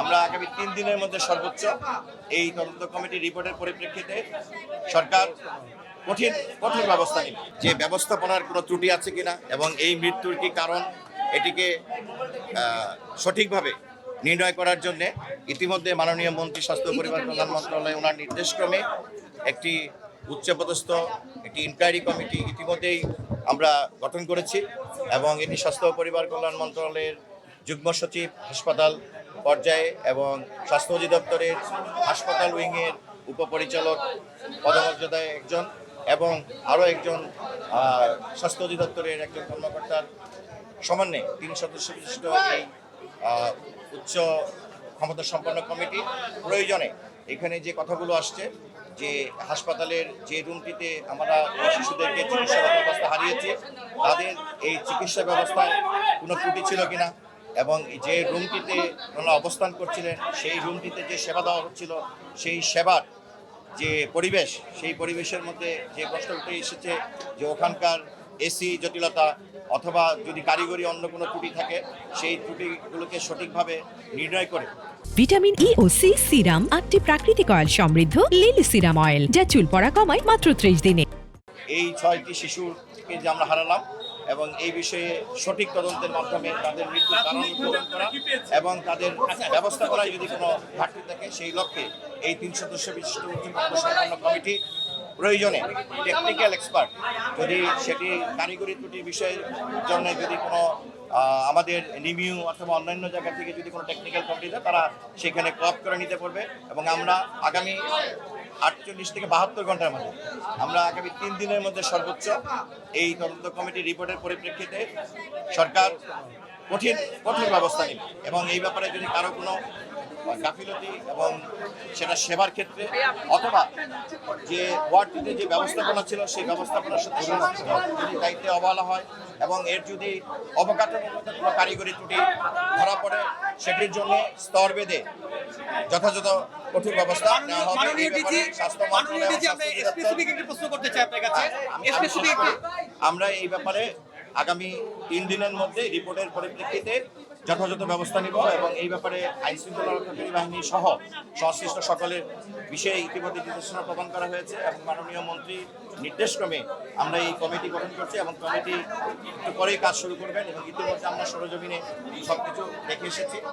আমরা আগামী 3 দিনের মধ্যে সর্বোচ্চ এই তদন্ত কমিটির রিপোর্টের পরিপ্রেক্ষিতে সরকার কঠিন ব্যবস্থা নেবে। যে ব্যবস্থাপনার কোনো ত্রুটি আছে কিনা এবং এই মৃত্যুর কি কারণ এটিকে সঠিকভাবে নির্ণয় করার জন্য ইতিমধ্যে মাননীয় মন্ত্রী স্বাস্থ্য ও পরিবার কল্যাণ মন্ত্রণালয় ওনার নির্দেশক্রমে একটি উচ্চপদস্থ একটি ইনকোয়ারি কমিটি ইতিমধ্যেই আমরা গঠন করেছি এবং এটি স্বাস্থ্য ও পরিবার কল্যাণ মন্ত্রণালয়ের যুগ্ম সচিব হাসপাতাল পর্যায়ে এবং স্বাস্থ্য অধিদপ্তরের হাসপাতাল উইংয়ের উপপরিচালক পদমর্যাদায় একজন এবং আরও একজন স্বাস্থ্য অধিদপ্তরের একজন কর্মকর্তার সমন্বয়ে 3 সদস্য বিশিষ্ট এই উচ্চ ক্ষমতা সম্পন্ন কমিটি প্রয়োজনে এখানে যে কথাগুলো আসছে যে হাসপাতালের যে রুমটিতে আমরা শিশুদেরকে চিকিৎসা ব্যবস্থা হারিয়েছি তাদের এই চিকিৎসা ব্যবস্থায় কোনো ত্রুটি ছিল কিনা এবং যে রুমটিতে ওনারা অবস্থান করছিলেন সেই রুমটিতে যে সেবা দেওয়া হচ্ছিল সেই সেবার যে পরিবেশ সেই পরিবেশের মধ্যে যে কষ্ট উঠে এসেছে যে ওখানকার এসি জটিলতা অথবা যদি কারিগরি অন্য কোনো ত্রুটি থাকে সেই ত্রুটিগুলোকে সঠিকভাবে নির্ণয় করে ভিটামিন ই ও সি সিরাম 8টি প্রাকৃতিক অয়েল সমৃদ্ধ লিলি সিরাম অয়েল যা চুল পড়া কমায় মাত্র 30 দিনে। এই 6টি শিশুকে যে আমরা হারালাম এবং এই বিষয়ে সঠিক তদন্তের মাধ্যমে তাদের মৃত্যুর কারণ উদ্ঘাটন করা এবং তাদের ব্যবস্থাপনায় যদি কোনো ঘাটতি থাকে সেই লক্ষ্যে এই 3 সদস্য বিশিষ্ট উচ্চপদস্থ কমিটি প্রয়োজনে টেকনিক্যাল এক্সপার্ট যদি সেটি কারিগরি ত্রুটির বিষয়ের জন্য যদি কোনো আমাদের নিমিউ অথবা অন্যান্য জায়গা থেকে যদি কোনো টেকনিক্যাল কমিটি দেয় তারা সেখানে কোঅপ করে নিতে পারবে এবং আমরা আগামী 48 থেকে 72 ঘন্টার মধ্যে আমরা আগামী 3 দিনের মধ্যে সর্বোচ্চ এই তদন্ত কমিটির রিপোর্টের পরিপ্রেক্ষিতে সরকার কঠিন ব্যবস্থা নেবে এবং এই ব্যাপারে যদি কারো কোনো গাফিলতি এবং সেটা সেবার ক্ষেত্রে অথবা যে ওয়ার্ডটিতে যে ব্যবস্থাপনা ছিল সেই ব্যবস্থাপনার সাথে যদি দায়িত্বে অবহেলা হয় এবং এর যদি অবকাঠামোগত কোনো কারিগরি ত্রুটি ধরা পড়ে সেটির জন্য স্তর বেঁধে যথাযথ কঠোর ব্যবস্থা নেওয়া হবে। স্বাস্থ্য আমরা এই ব্যাপারে আগামী 3 দিনের মধ্যে রিপোর্টের পরিপ্রেক্ষিতে যথাযথ ব্যবস্থা নিব এবং এই ব্যাপারে আইন শৃঙ্খলা রক্ষাকারী বাহিনী সহ সংশ্লিষ্ট সকলের বিষয়ে ইতিমধ্যে নির্দেশনা প্রদান করা হয়েছে এবং মাননীয় মন্ত্রী নির্দেশক্রমে আমরা এই কমিটি গঠন করছি এবং কমিটি একটু পরেই কাজ শুরু করবেন এবং ইতিমধ্যে আমরা সরজমিনে সবকিছু দেখে এসেছি।